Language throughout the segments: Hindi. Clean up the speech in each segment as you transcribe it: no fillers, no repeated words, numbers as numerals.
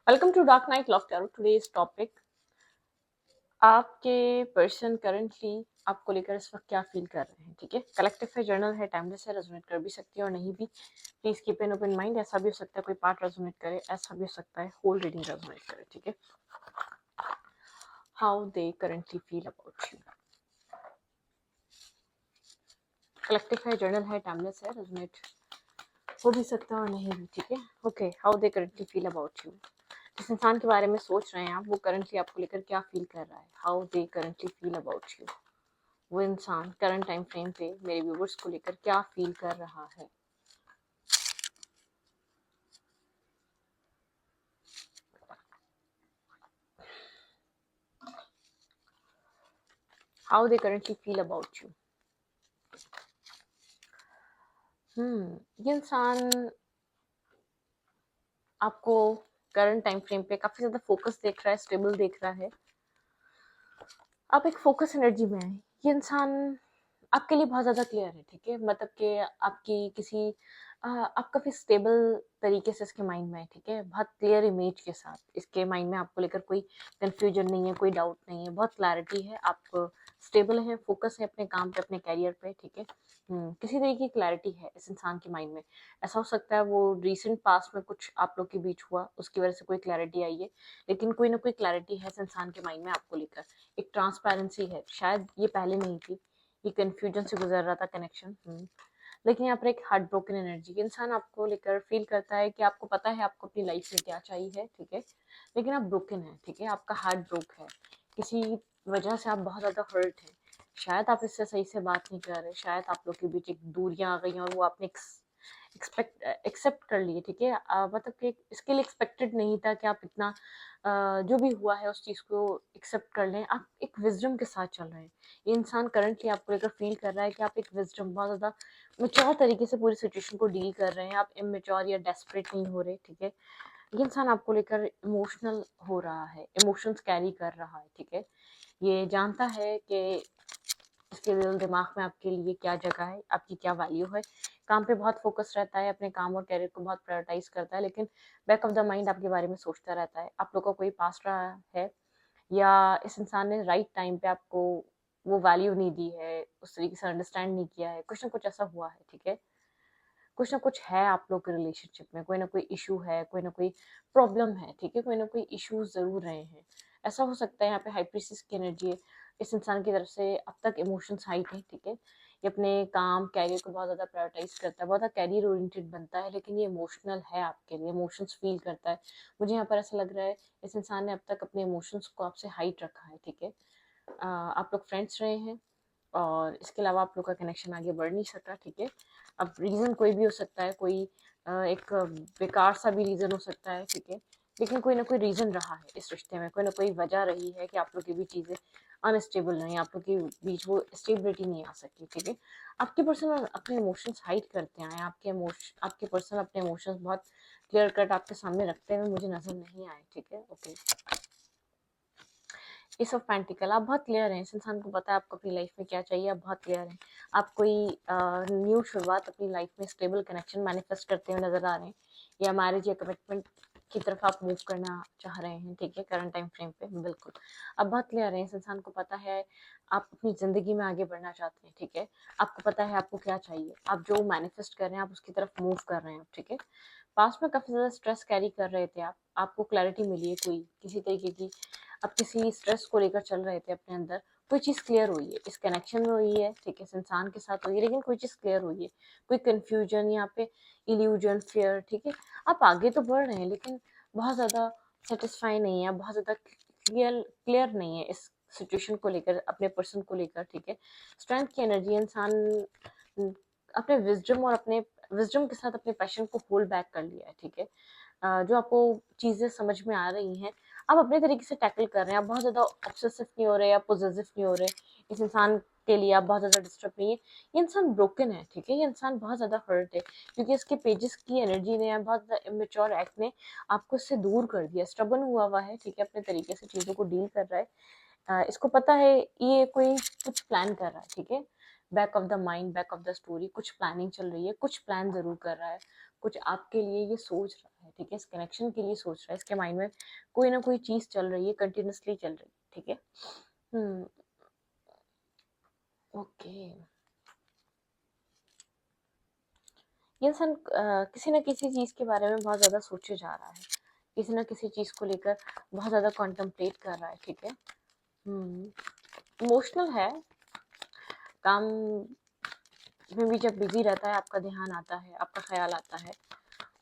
Welcome to dark night love tarot. Today's topic, आपके पर्सन करंटली आपको लेकर इस वक्त क्या फील कर रहे हैं। ठीक है, कलेक्टिव है, जर्नल है, टाइमलेस है, रेजोनेट कर भी सकती है और नहीं भी। Please keep an open mind. ऐसा भी हो सकता है कोई पार्ट रेजोनेट करे, ऐसा भी हो सकता है होल रीडिंग रेजोनेट करे। ठीक है, how they currently feel about you. Collective है, जर्नल है, टाइमलेस है, रेजोनेट हो भी सकता है और नहीं भी। ठीक है, okay, how they currently feel about you. जिस इंसान के बारे में सोच रहे हैं आप, वो करंटली आपको लेकर क्या फील कर रहा है। How they currently feel about you. वो इंसान करंट टाइम फ्रेम पे मेरे व्यूवर्स को लेकर क्या फील कर रहा है। How they currently feel about you. ये इंसान आपको करंट टाइम फ्रेम पे काफी ज्यादा फोकस देख रहा है, स्टेबल देख रहा है। आप एक फोकस एनर्जी में है। ये इंसान आपके लिए बहुत ज़्यादा क्लियर है। ठीक है, मतलब कि आपकी किसी आप काफ़ी स्टेबल तरीके से इसके माइंड में है। ठीक है, बहुत क्लियर इमेज के साथ इसके माइंड में आपको लेकर कोई कंफ्यूजन नहीं है, कोई डाउट नहीं है, बहुत क्लैरिटी है। आप स्टेबल है, फोकस है अपने काम पे, अपने कैरियर पे। ठीक है, किसी तरीके की क्लैरिटी है इस इंसान के माइंड में। ऐसा हो सकता है वो रिसेंट पास्ट में कुछ आप लोग के बीच हुआ, उसकी वजह से कोई क्लैरिटी आई है, लेकिन कोई ना कोई क्लैरिटी है इस इंसान के माइंड में आपको लेकर। एक ट्रांसपेरेंसी है, शायद ये पहले नहीं थी, ये कंफ्यूजन से गुजर रहा था कनेक्शन। लेकिन यहाँ पर एक हार्ट ब्रोकन एनर्जी, इंसान आपको लेकर फील करता है कि आपको पता है आपको अपनी लाइफ में क्या चाहिए। ठीक है, लेकिन आप ब्रोकन है। ठीक है, आपका हार्ट ब्रोक है, किसी वजह से आप बहुत ज्यादा हर्ट है। शायद आप इससे सही से बात नहीं कर रहे, शायद आप लोग के बीच एक दूरियां आ गई और वो आपने एक्सेप्ट कर लिए। ठीक है, मतलब कि इसके लिए एक्सपेक्टेड नहीं था कि आप इतना जो भी हुआ है उस चीज़ को एक्सेप्ट कर लें। आप एक विजडम के साथ चल रहे हैं। ये इंसान करंटली आपको लेकर फील कर रहा है कि आप एक विजडम, बहुत ज़्यादा मेच्योर तरीके से पूरी सिचुएशन को डील कर रहे हैं। आप इमेच्योर या डेस्परेट नहीं हो रहे। ठीक है, ये इंसान आपको लेकर इमोशनल हो रहा है, इमोशंस कैरी कर रहा है। ठीक है, ये जानता है कि इसके दिल दिमाग में आपके लिए क्या जगह है, आपकी क्या वैल्यू है। काम पे बहुत फोकस रहता है, अपने काम और कैरियर को बहुत प्रायोरिटाइज करता है, लेकिन बैक ऑफ द माइंड आपके बारे में सोचता रहता है। आप लोग का कोई पास्ट रहा है, या इस इंसान ने राइट टाइम पे आपको वो वैल्यू नहीं दी है, उस तरीके से अंडरस्टैंड नहीं किया है, कुछ ना कुछ ऐसा हुआ है। ठीक है, कुछ ना कुछ है आप लोग के रिलेशनशिप में, कोई ना कोई इशू है, कोई ना कोई प्रॉब्लम है। ठीक है, कोई ना कोई इश्यूज जरूर रहे हैं। ऐसा हो सकता है यहाँ पे हाई प्रीस्टेस की एनर्जी है, इस इंसान की तरफ से अब तक इमोशंस हाई थे। ठीक है, ये अपने काम कैरियर को बहुत ज़्यादा प्रायोरिटाइज करता है, बहुत ज़्यादा कैरियर ओरिएंटेड बनता है, लेकिन ये इमोशनल है आपके लिए, इमोशंस फील करता है। मुझे यहाँ पर ऐसा लग रहा है इस इंसान ने अब तक अपने इमोशंस को आपसे हाइट रखा है। ठीक है, आप लोग फ्रेंड्स रहे हैं और इसके अलावा आप लोग का कनेक्शन आगे बढ़ नहीं सका। ठीक है, अब रीज़न कोई भी हो सकता है, कोई एक बेकार सा भी रीज़न हो सकता है। ठीक है, लेकिन कोई ना कोई रीज़न रहा है इस रिश्ते में, कोई ना कोई वजह रही है कि आप लोग की भी चीज़ें अनस्टेबल नहीं, आप लोग के बीच वो स्टेबिलिटी नहीं आ सकी। ठीक है, आपके पर्सन अपने इमोशंस हाइड करते हैं, आपके पर्सन अपने इमोशंस बहुत क्लियर कट आपके सामने रखते हुए मुझे नजर नहीं आए। ठीक है, ओके, एस ऑफ पेंटिकल, आप बहुत क्लियर हैं, इस इंसान को पता है आपको अपनी लाइफ में क्या चाहिए, आप बहुत क्लियर हैं। आप कोई न्यू शुरुआत अपनी लाइफ में, स्टेबल कनेक्शन मैनिफेस्ट करते हुए नजर आ रहे हैं, या मैरिज या कमिटमेंट की तरफ आप मूव करना चाह रहे हैं। ठीक है, करंट टाइम फ्रेम पे बिल्कुल आप बहुत क्लियर हैं, इस इंसान को पता है आप अपनी जिंदगी में आगे बढ़ना चाहते हैं। ठीक है, आपको पता है आपको क्या चाहिए, आप जो मैनिफेस्ट कर रहे हैं आप उसकी तरफ मूव कर रहे हैं। ठीक है, पास्ट में काफी ज्यादा स्ट्रेस कैरी कर रहे थे आप, आपको क्लैरिटी मिली है, कोई किसी तरीके की आप किसी स्ट्रेस को लेकर चल रहे थे अपने अंदर, कोई चीज़ क्लियर हुई है, इस कनेक्शन में हुई है। ठीक है, इस इंसान के साथ हुई है, लेकिन कोई चीज़ क्लियर हुई है, कोई कंफ्यूजन यहाँ पे, इल्यूजन, फियर। ठीक है, आप आगे तो बढ़ रहे हैं, लेकिन बहुत ज़्यादा सेटिस्फाई नहीं है, बहुत ज़्यादा क्लियर क्लियर नहीं है इस सिचुएशन को लेकर, अपने पर्सन को लेकर। ठीक है, स्ट्रेंथ की एनर्जी, इंसान अपने विजडम और अपने विजडम के साथ अपने पैशन को होल्ड बैक कर लिया है। ठीक है, जो आपको चीज़ें समझ में आ रही हैं आप अपने तरीके से टैकल कर रहे हैं, आप बहुत ज़्यादा ऑब्सेसिव नहीं हो रहे, आप पोजेसिव नहीं हो रहे, इस इंसान के लिए आप बहुत ज़्यादा डिस्टर्ब नहीं है। ये इंसान ब्रोकन है। ठीक है, ये इंसान बहुत ज़्यादा हर्ट है, क्योंकि इसके पेजेस की एनर्जी ने या बहुत ज़्यादा इमेच्योर एक्ट ने आपको इससे दूर कर दिया, स्टबन हुआ है। ठीक है, अपने तरीके से चीज़ों को डील कर रहा है। इसको पता है ये कोई कुछ प्लान कर रहा है। ठीक है, back of the mind, back of the story कुछ प्लानिंग चल रही है, कुछ प्लान जरूर कर रहा है, कुछ आपके लिए ये सोच रहा है, ठीक है, इस कनेक्शन के लिए सोच रहा है, इसके माइंड में कोई ना कोई चीज चल रही है, कंटिन्यूसली चल रही है, ठीक है। हम्म। ओके। ये इंसान किसी न किसी चीज के बारे में बहुत ज्यादा सोचे जा रहा है, किसी न किसी चीज को लेकर बहुत ज्यादा कॉन्टेम्पलेट कर रहा है, ठीक है। इमोशनल है, काम में भी जब बिजी रहता है आपका ध्यान आता है, आपका ख्याल आता है,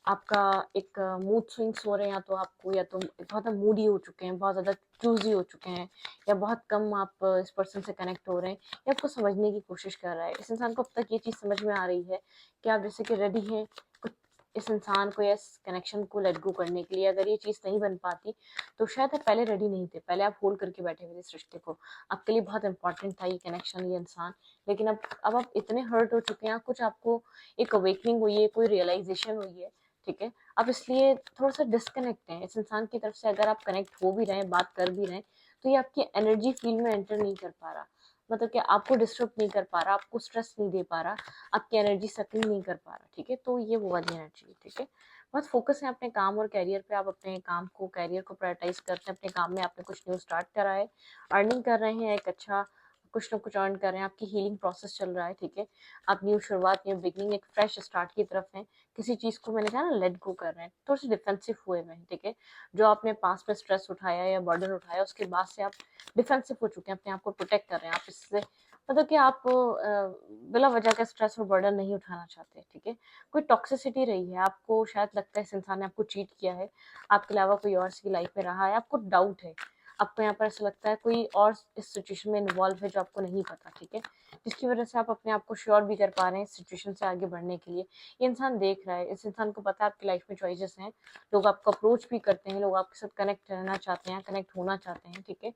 आपका एक मूड स्विंग्स हो रहे हैं, या तो बहुत मूडी हो चुके हैं, बहुत ज़्यादा चूजी हो चुके हैं, या बहुत कम आप इस पर्सन से कनेक्ट हो रहे हैं, या आपको समझने की कोशिश कर रहा है। इस इंसान को अब तक ये चीज़ समझ में आ रही है कि आप जैसे कि रेडी हैं कुछ इस इंसान को या इस कनेक्शन को लेट गो करने के लिए। अगर ये चीज़ नहीं बन पाती तो शायद आप पहले रेडी नहीं थे, पहले आप होल्ड करके बैठे हुए थे इस रिश्ते को, आपके लिए बहुत इंपॉर्टेंट था ये कनेक्शन, ये इंसान। लेकिन अब आप इतने हर्ट हो चुके हैं, कुछ आपको एक अवेकनिंग हुई है, कोई रियलाइजेशन हुई है, ठीक है। आप इसलिए थोड़ा सा डिस्कनेक्ट हैं इस इंसान की तरफ से। अगर आप कनेक्ट हो भी रहे हैं, बात कर भी रहे हैं, तो ये आपकी एनर्जी फील्ड में एंटर नहीं कर पा रहा, मतलब कि आपको डिस्टर्ब नहीं कर पा रहा, आपको स्ट्रेस नहीं दे पा रहा, आपकी एनर्जी सकिंग नहीं कर पा रहा, ठीक है। तो ये वो वाली एनर्जी है, ठीक है। बहुत फोकस है अपने काम और कैरियर पे, आप अपने काम को, कैरियर को प्रायोरिटाइज करते हैं। अपने काम में आपने कुछ न्यू स्टार्ट करा है, अर्निंग कर रहे हैं, एक अच्छा कुछ ना कुछ अर्न कर रहे हैं, आपकी हीलिंग प्रोसेस चल रहा है, ठीक है। आप न्यू शुरुआत, न्यू बिगनिंग, एक फ्रेश स्टार्ट की तरफ है। किसी चीज को मैंने कहा ना लेट गो कर रहे हैं, थोड़े से डिफेंसिव हुए हुए हैं, ठीक है। जो आपने पास में स्ट्रेस उठाया या बर्डन उठाया, उसके बाद से आप डिफेंसिव हो चुके हैं, अपने आप को प्रोटेक्ट कर रहे हैं। आप इससे मतलब कि आप बिला वजह का स्ट्रेस और बर्डन नहीं उठाना चाहते, ठीक है। कोई टॉक्सिसिटी रही है, आपको शायद लगता है इस इंसान ने आपको चीट किया है, आपके अलावा कोई और इसकी लाइफ में रहा है, आपको डाउट है, आपको यहाँ पर ऐसा लगता है कोई और इस सिचुएशन में इन्वॉल्व है जो आपको नहीं पता, ठीक है। जिसकी वजह से आप अपने आप को श्योर भी कर पा रहे हैं इस सिचुएशन से आगे बढ़ने के लिए। ये इंसान देख रहा है, इस इंसान को पता है आपकी लाइफ में चॉइसेस हैं, लोग आपको अप्रोच भी करते हैं, लोग आपके साथ कनेक्ट रहना चाहते हैं, कनेक्ट होना चाहते हैं, ठीक है।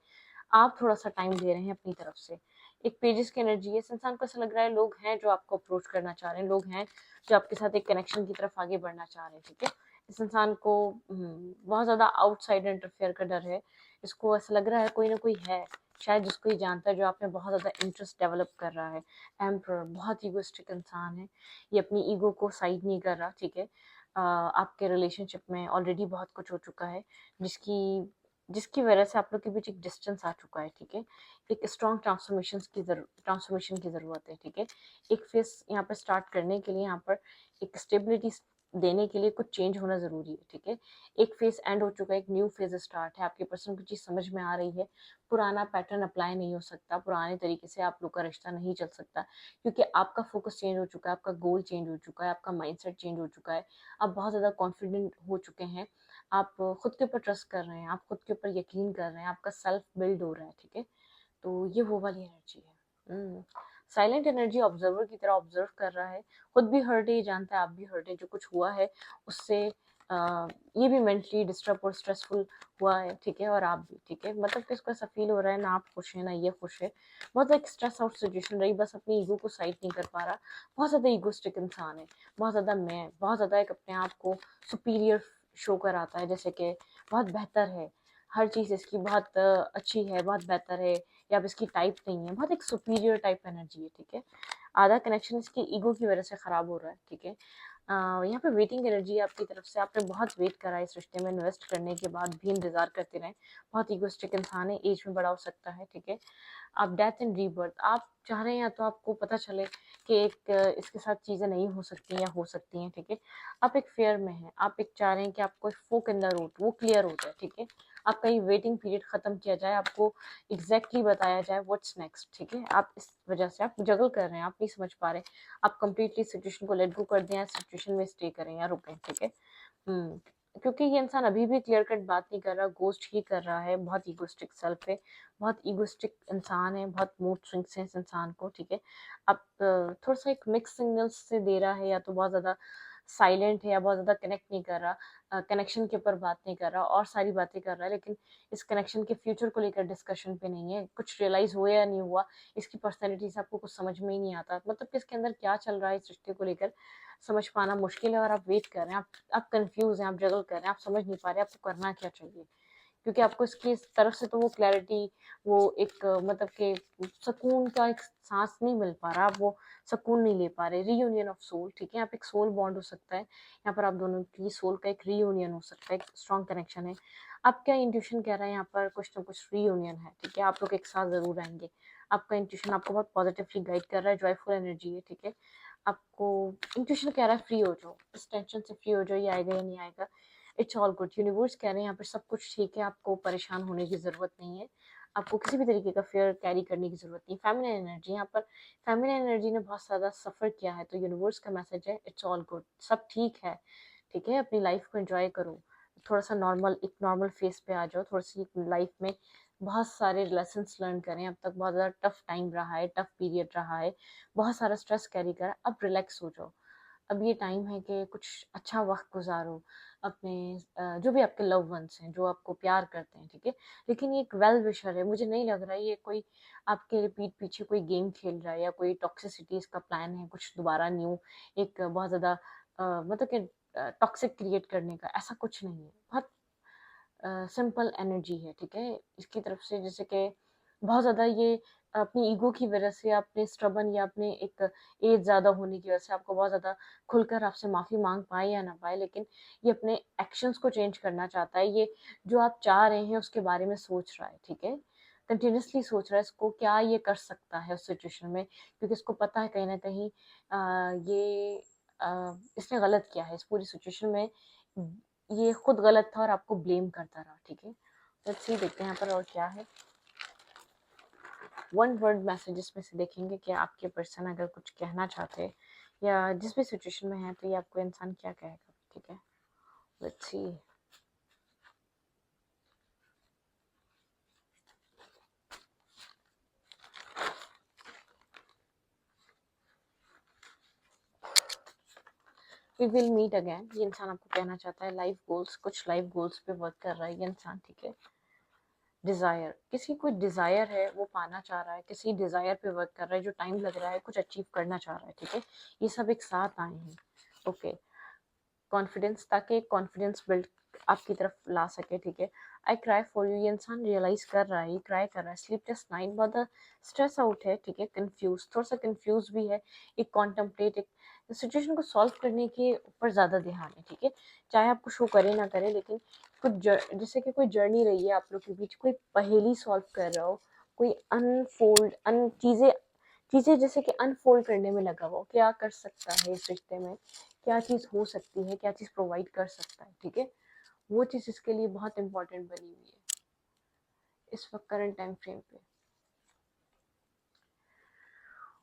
आप थोड़ा सा टाइम दे रहे हैं अपनी तरफ से। एक पेजेस की एनर्जी है, इस इंसान को ऐसा लग रहा है लोग हैं जो आपको अप्रोच करना चाह रहे हैं, लोग हैं जो आपके साथ एक कनेक्शन की तरफ आगे बढ़ना चाह रहे हैं, ठीक है। इस इंसान को बहुत ज़्यादा आउटसाइड इंटरफेयर का डर है। इसको ऐसा लग रहा है कोई ना कोई है शायद जिसको ये जानता है, जो आप में बहुत ज़्यादा इंटरेस्ट डेवलप कर रहा है। एम्परर बहुत ईगोइस्टिक इंसान है, ये अपनी ईगो को साइड नहीं कर रहा, ठीक है। आपके रिलेशनशिप में ऑलरेडी बहुत कुछ हो चुका है, जिसकी जिसकी वजह से आप लोग के बीच एक डिस्टेंस आ चुका है, ठीक है। एक स्ट्रॉन्ग ट्रांसफॉर्मेशन की ज़रूरत है, ठीक है। एक फेस यहाँ पर स्टार्ट करने के लिए, यहाँ पर एक स्टेबिलिटी देने के लिए कुछ चेंज होना ज़रूरी है, ठीक है। एक फेज एंड हो चुका है, एक न्यू फेज स्टार्ट है, आपके पर्सन को चीज़ समझ में आ रही है। पुराना पैटर्न अप्लाई नहीं हो सकता, पुराने तरीके से आप लोग का रिश्ता नहीं चल सकता, क्योंकि आपका फोकस चेंज हो चुका है, आपका गोल चेंज हो चुका है, आपका माइंडसेट चेंज हो चुका है। आप बहुत ज़्यादा कॉन्फिडेंट हो चुके हैं, आप खुद के ऊपर ट्रस्ट कर रहे हैं, आप खुद के ऊपर यकीन कर रहे हैं, आपका सेल्फ बिल्ड हो रहा है, ठीक है। तो ये वो वाली एनर्जी है। साइलेंट एनर्जी ऑब्जर्वर की तरह ऑब्जर्व कर रहा है, खुद भी हर्ट है, जानता है आप भी हर्ट है, जो कुछ हुआ है उससे ये भी मेंटली डिस्टर्ब और स्ट्रेसफुल हुआ है, ठीक है। और आप भी, ठीक है, मतलब कि इसको ऐसा फील हो रहा है ना आप खुश हैं ना ये खुश है, बहुत एक स्ट्रेस आउट सिचुएशन रही, बस अपनी ईगो को साइड नहीं कर पा रहा। बहुत ज़्यादा ईगोस्टिक इंसान है, बहुत ज़्यादा मैं, बहुत ज़्यादा एक अपने आप को सुपीरियर शो कराता है, जैसे कि बहुत बेहतर है, हर चीज़ इसकी बहुत अच्छी है, बहुत बेहतर है, या अब इसकी टाइप नहीं है, बहुत एक सुपीरियर टाइप एनर्जी है, ठीक है। आधा कनेक्शन इसकी ईगो की वजह से खराब हो रहा है, ठीक है। यहाँ पे वेटिंग एनर्जी आपकी तरफ से, आपने बहुत वेट करा इस रिश्ते में, इन्वेस्ट करने के बाद भी इंतजार करते रहे। बहुत ईगोस्टिक इंसान है, एज में बड़ा हो सकता है, ठीक है। आप डेथ एंड रीबर्थ आप चाह रहे हैं, या तो आपको पता चले कि एक इसके साथ चीज़ें नहीं हो सकती या हो सकती हैं, ठीक है। आप एक फेयर में हैं, आप एक चाह रहे हैं कि आपको फोक इन द रूट वो क्लियर हो जाए, ठीक है। आपका ये वेटिंग पीरियड खत्म किया जाए, आपको एग्जैक्टली बताया जाए व्हाट्स नेक्स्ट, ठीक है। आप इस वजह से आप जगल कर रहे हैं, आप नहीं समझ पा रहे, आप कंप्लीटली सिचुएशन को लेट गो कर दें या सिचुएशन में स्टे करें या रुकें, ठीक है। हम्म, क्योंकि ये इंसान अभी भी क्लियर कट बात नहीं कर रहा, गोस्ट ही कर रहा है, बहुत ईगोस्टिक सेल्फ है, बहुत ईगोस्टिक इंसान है, बहुत मूड स्विंग्स हैं इस इंसान को, ठीक है। अब थोड़ा सा एक मिक्स सिग्नल्स से दे रहा है, या तो बहुत ज़्यादा साइलेंट है, या बहुत ज़्यादा कनेक्ट नहीं कर रहा, कनेक्शन के ऊपर बात नहीं कर रहा, और सारी बातें कर रहा है, लेकिन इस कनेक्शन के फ्यूचर को लेकर डिस्कशन पे नहीं है, कुछ रियलाइज हुआ या नहीं हुआ, इसकी पर्सनैलिटी से आपको कुछ समझ में ही नहीं आता, मतलब कि इसके अंदर क्या चल रहा है इस रिश्ते को लेकर समझ पाना मुश्किल है। और आप वेट कर रहे हैं, आप कंफ्यूज हैं, आप जगल कर रहे हैं, आप समझ नहीं पा रहे आपको करना क्या चाहिए, क्योंकि आपको इसकी तरफ से तो वो क्लैरिटी, वो एक मतलब के सुकून का एक सांस नहीं मिल पा रहा, आप वो सुकून नहीं ले पा रहे। रीयूनियन ऑफ सोल, ठीक है, आप एक सोल बॉन्ड हो सकता है यहाँ पर, आप दोनों की सोल का एक रीयूनियन हो सकता है, एक स्ट्रॉन्ग कनेक्शन है। आपका इंट्यूशन कह रहा है यहाँ पर कुछ ना कुछ रीयूनियन है, ठीक है, आप लोग एक साथ जरूर आएंगे। आपका इंट्यूशन आपको बहुत पॉजिटिवली गाइड कर रहा है, जॉयफुल एनर्जी है, ठीक है। आपको इंट्यूशन कह रहा है फ्री हो जाओ, इस टेंशन से फ्री हो जाओ, ये आएगा या नहीं आएगा, इट्स ऑल गुड। यूनिवर्स कह रहे हैं यहाँ पर सब कुछ ठीक है, आपको परेशान होने की ज़रूरत नहीं है, आपको किसी भी तरीके का फेयर कैरी करने की ज़रूरत नहीं। फेमिनिन एनर्जी यहाँ पर, फेमिनिन एनर्जी ने बहुत ज़्यादा सफ़र किया है, तो यूनिवर्स का मैसेज है इट्स ऑल गुड, सब ठीक है, ठीक है। अपनी लाइफ को एंजॉय करो, थोड़ा सा नॉर्मल, एक नॉर्मल फेस पे आ जाओ, थोड़ी सी लाइफ में बहुत सारे लेसन्स लर्न करें, अब तक बहुत ज़्यादा टफ टाइम रहा है, टफ पीरियड रहा है, बहुत सारा स्ट्रेस कैरी करा, अब रिलैक्स हो जाओ। अब ये टाइम है कि कुछ अच्छा वक्त गुजारो अपने जो भी आपके लव वंस हैं, जो आपको प्यार करते हैं, ठीक है। लेकिन ये एक वेल विशर है, मुझे नहीं लग रहा है ये कोई आपके पीठ पीछे कोई गेम खेल रहा है या कोई टॉक्सिसिटी इसका प्लान है कुछ दोबारा न्यू, एक बहुत ज़्यादा मतलब कि टॉक्सिक क्रिएट करने का, ऐसा कुछ नहीं है। बहुत सिंपल एनर्जी है, ठीक है, इसकी तरफ से। जैसे कि बहुत ज़्यादा ये अपनी ईगो की वजह से, अपने स्ट्रबन या अपने एक एज ज़्यादा होने की वजह से आपको बहुत ज़्यादा खुलकर आपसे माफ़ी मांग पाए या ना पाए, लेकिन ये अपने एक्शंस को चेंज करना चाहता है। ये जो आप चाह रहे हैं उसके बारे में सोच रहा है, ठीक है, कंटिन्यूसली सोच रहा है इसको क्या ये कर सकता है उस सिचुएशन में, क्योंकि इसको पता है कहीं ना कहीं ये इसने गलत किया है इस पूरी सिचुएशन में, ये खुद गलत था और आपको ब्लेम करता रहा, ठीक है। लेट्स सी, देखते हैं यहाँ पर और क्या है। वन वर्ड मैसेजेस में से देखेंगे कि आपके पर्सन अगर कुछ कहना चाहते हैं या जिस भी सिचुएशन में है, तो ये आपको इंसान क्या कहेगा, ठीक है। Let's see. We will meet again, ये इंसान आपको कहना चाहता है। लाइफ गोल्स, कुछ लाइफ गोल्स पे वर्क कर रहा है ये इंसान, ठीक है। डिज़ायर, किसी कोई डिज़ायर है वो पाना चाह रहा है, किसी डिज़ायर पे वर्क कर रहा है जो टाइम लग रहा है, कुछ अचीव करना चाह रहा है, ठीक है। ये सब एक साथ आए हैं, ओके। कॉन्फिडेंस, ताकि कॉन्फिडेंस बिल्ड आपकी तरफ ला सके, ठीक है। आई क्राई फॉर यू, ये इंसान रियलाइज कर रहा है, ये क्राई कर रहा है। स्लीपलेस नाइट, बहुत स्ट्रेस आउट है, ठीक है। कंफ्यूज, थोड़ा सा कंफ्यूज भी है, एक कॉन्टम्पलेट, एक सिचुएशन को सॉल्व करने के ऊपर ज़्यादा ध्यान है, ठीक है। चाहे आपको शो करे ना करे, लेकिन कुछ जैसे कि कोई जर्नी रही है आप लोग के बीच, कोई पहेली सॉल्व कर रहा हो, कोई अनफोल्ड चीज़ें चीज़ें जैसे कि अनफोल्ड करने में लगा हुआ हो, क्या कर सकता है इस रिश्ते में, क्या चीज़ हो सकती है, क्या चीज़ प्रोवाइड कर सकता है, ठीक है। वो चीज़ इसके लिए बहुत इंपॉर्टेंट बनी हुई है इस वक्त करंट टाइम फ्रेम पे,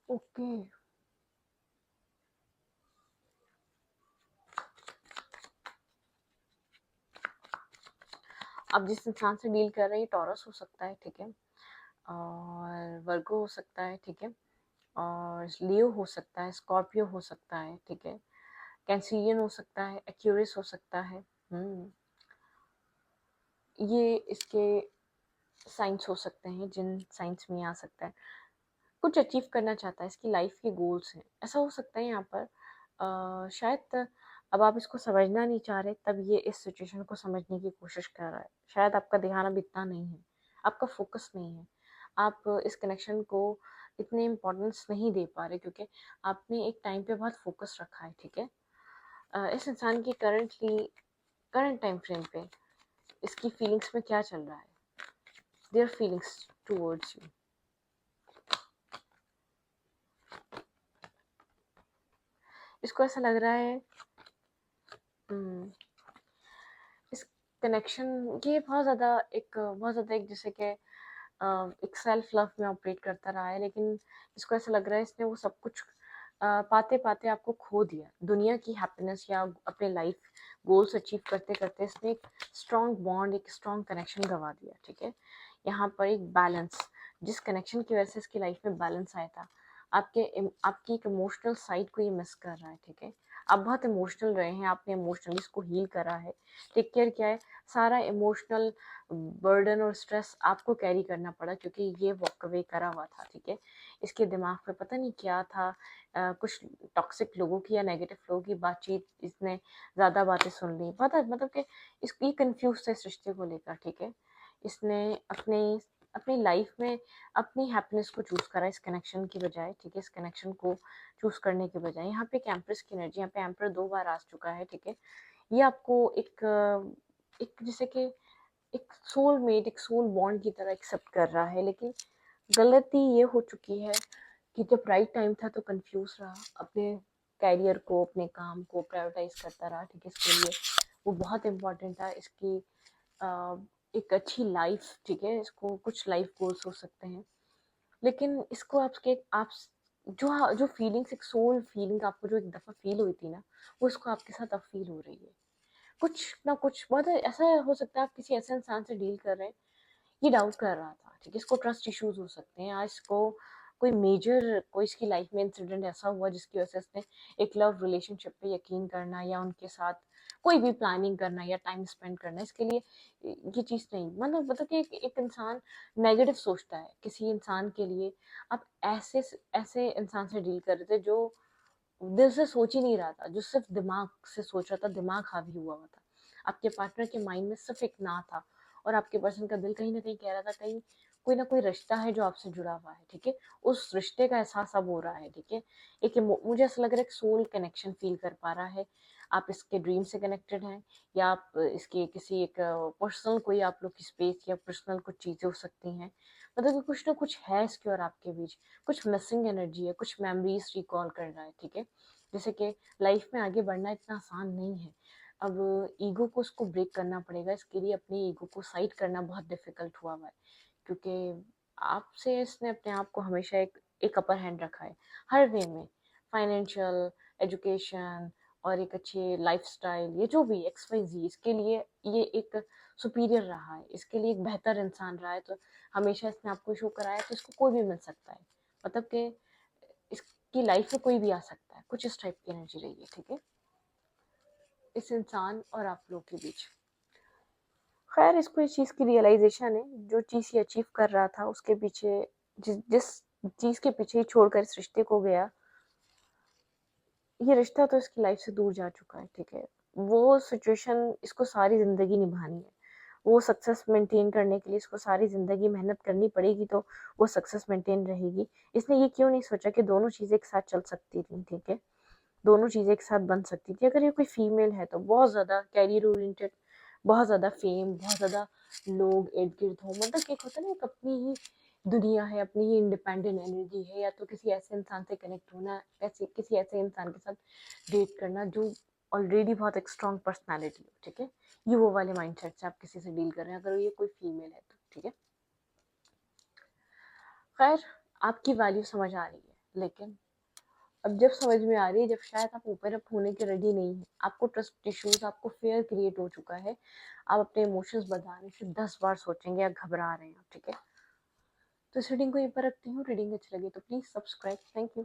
ओके। अब जिस इंसान से डील कर रहे हैं टॉरस हो सकता है, ठीक है, और वर्गो हो सकता है, ठीक है, और लियो हो सकता है, स्कॉर्पियो हो सकता है, ठीक है, कैंसिलियन हो सकता है, एक्यूरियस हो सकता है। ये इसके साइंस हो सकते हैं जिन साइंस में आ सकता है। कुछ अचीव करना चाहता है, इसकी लाइफ के गोल्स हैं, ऐसा हो सकता है यहाँ पर। शायद अब आप इसको समझना नहीं चाह रहे, तब ये इस सिचुएशन को समझने की कोशिश कर रहा है। शायद आपका ध्यान अब इतना नहीं है, आपका फोकस नहीं है, आप इस कनेक्शन को इतने इम्पोर्टेंस नहीं दे पा रहे, क्योंकि आपने एक टाइम पे बहुत फोकस रखा है, ठीक है। इस इंसान की करंट टाइम फ्रेम पे इसकी फीलिंग्स में क्या चल रहा है, देयर फीलिंग्स टूवर्ड्स यू। इसको ऐसा लग रहा है इस कनेक्शन, ये बहुत ज़्यादा एक जैसे कि एक सेल्फ लव में ऑपरेट करता रहा है, लेकिन इसको ऐसा लग रहा है इसने वो सब कुछ पाते पाते आपको खो दिया। दुनिया की हैप्पीनेस या अपने लाइफ गोल्स अचीव करते करते इसने एक स्ट्रॉन्ग बॉन्ड, एक स्ट्रॉन्ग कनेक्शन गंवा दिया, ठीक है। यहाँ पर एक बैलेंस, जिस कनेक्शन की वजह से इसकी लाइफ में बैलेंस आया था, आपकी एक इमोशनल साइड को ये मिस कर रहा है, ठीक है। आप बहुत इमोशनल रहे हैं, आपने इमोशनली इसको हील करा है। टेक केयर किया है, सारा इमोशनल बर्डन और स्ट्रेस आपको कैरी करना पड़ा, क्योंकि ये वॉक अवे करा हुआ था, ठीक है। इसके दिमाग पे पता नहीं क्या था, कुछ टॉक्सिक लोगों की या नेगेटिव लोगों की बातचीत, इसने ज़्यादा बातें सुन ली, पता मतलब कि इसकी कंफ्यूज था इस रिश्ते को लेकर, ठीक है। इसने अपने अपनी लाइफ में अपनी हैप्पीनेस को चूज करा इस कनेक्शन की बजाय, ठीक है, इस कनेक्शन को चूज करने के बजाय। यहाँ पे एक एम्प्रेस की एनर्जी, यहाँ पे एम्पर 2 बार आ चुका है, ठीक है। ये आपको एक जैसे कि एक सोलमेट, एक सोल बॉन्ड की तरह एक्सेप्ट कर रहा है, लेकिन गलती ये हो चुकी है कि जब राइट टाइम था तो कंफ्यूज रहा, अपने कैरियर को, अपने काम को प्रायोरिटाइज करता रहा, ठीक है। इसके लिए वो बहुत इम्पोर्टेंट था, इसकी एक अच्छी लाइफ, ठीक है, इसको कुछ लाइफ गोल्स हो सकते हैं, लेकिन इसको आपके आप जो फीलिंग्स, एक सोल फीलिंग आपको जो एक दफ़ा फील हुई थी ना, वो इसको आपके साथ अब फील हो रही है। कुछ ना कुछ बहुत ऐसा हो सकता है, आप किसी ऐसे इंसान से डील कर रहे हैं, ये डाउट कर रहा था, ठीक है, इसको ट्रस्ट इश्यूज हो सकते हैं, या इसको कोई मेजर, कोई इसकी लाइफ में इंसिडेंट ऐसा हुआ जिसकी वजह से इसने एक लव रिलेशनशिप पे यकीन करना या उनके साथ कोई भी प्लानिंग करना या टाइम स्पेंड करना, इसके लिए ये चीज़ नहीं, मतलब कि एक इंसान नेगेटिव सोचता है किसी इंसान के लिए। आप ऐसे ऐसे इंसान से डील कर रहे थे जो दिल से सोच ही नहीं रहा था, जो सिर्फ दिमाग से सोच रहा था, दिमाग हावी हुआ हुआ था, आपके पार्टनर के माइंड में सिर्फ एक ना था, और आपके पर्सन का दिल कहीं ना कहीं कह रहा था कहीं कोई ना कोई रिश्ता है जो आपसे जुड़ा हुआ है, ठीक है। उस रिश्ते का एहसास अब हो रहा है, ठीक है। मुझे ऐसा लग रहा है एक सोल कनेक्शन फील कर पा रहा है, आप इसके ड्रीम से कनेक्टेड हैं, या आप इसके किसी एक पर्सनल, कोई आप लोग की स्पेस या पर्सनल कुछ चीज़ें हो सकती हैं, मतलब कि कुछ ना कुछ है इसके और आपके बीच, कुछ मिसिंग एनर्जी है, कुछ मेमोरीज रिकॉल कर रहा है, ठीक है। जैसे कि लाइफ में आगे बढ़ना इतना आसान नहीं है, अब ईगो को उसको ब्रेक करना पड़ेगा, इसके लिए अपनी ईगो को साइड करना बहुत डिफिकल्ट हुआ हुआ है, क्योंकि आपसे इसने अपने आप को हमेशा एक अपर हैंड रखा है हर वे में, फाइनेंशियल, एजुकेशन, और एक अच्छी लाइफस्टाइल, ये जो भी एक्स वाई जी, इसके लिए ये एक सुपीरियर रहा है, इसके लिए एक बेहतर इंसान रहा है, तो हमेशा इसने आपको शो कराया, तो इसको कोई भी मिल सकता है, मतलब कि इसकी लाइफ में कोई भी आ सकता है, कुछ इस टाइप की एनर्जी रही है, ठीक है, इस इंसान और आप लोग के बीच। खैर, इसको इस चीज़ की रियलाइजेशन है, जो चीज़ ये अचीव कर रहा था उसके पीछे, जिस चीज़ के पीछे ही छोड़कर इस रिश्ते को गया, ये रिश्ता तो इसकी लाइफ से दूर जा चुका है, ठीक है। वो सिचुएशन इसको सारी ज़िंदगी निभानी है, वो सक्सेस मेंटेन करने के लिए इसको सारी ज़िंदगी मेहनत करनी पड़ेगी, तो वो सक्सेस मेंटेन रहेगी। इसने ये क्यों नहीं सोचा कि दोनों चीज़ें एक साथ चल सकती थी, ठीक है, दोनों चीज़ें एक साथ बन सकती थी। अगर ये कोई फीमेल है तो बहुत ज़्यादा कैरियर ओरिएंटेड, बहुत ज़्यादा फेम, बहुत ज़्यादा लोग इर्द गिर्द हो, मतलब कि एक होता है ना, एक अपनी ही दुनिया है, अपनी ही इंडिपेंडेंट एनर्जी है, या तो किसी ऐसे इंसान से कनेक्ट होना, ऐसे किसी ऐसे इंसान के साथ डेट करना जो ऑलरेडी बहुत एक स्ट्रॉन्ग पर्सनैलिटी हो, ठीक है। ये वो वाले माइंडसेट से आप किसी से डील कर रहे हैं, अगर ये कोई फीमेल है तो, ठीक है। खैर, आपकी वैल्यू समझ आ रही है, लेकिन अब जब समझ में आ रही है, जब शायद आप ओपन अप होने के रेडी नहीं है, आपको ट्रस्ट इश्यूज, आपको फेयर क्रिएट हो चुका है, आप अपने इमोशंस बताने से 10 बार सोचेंगे या घबरा रहे हैं, ठीक है। तो इस रीडिंग को यहीं पर रखती हूँ, रीडिंग अच्छी लगी तो प्लीज सब्सक्राइब, थैंक यू।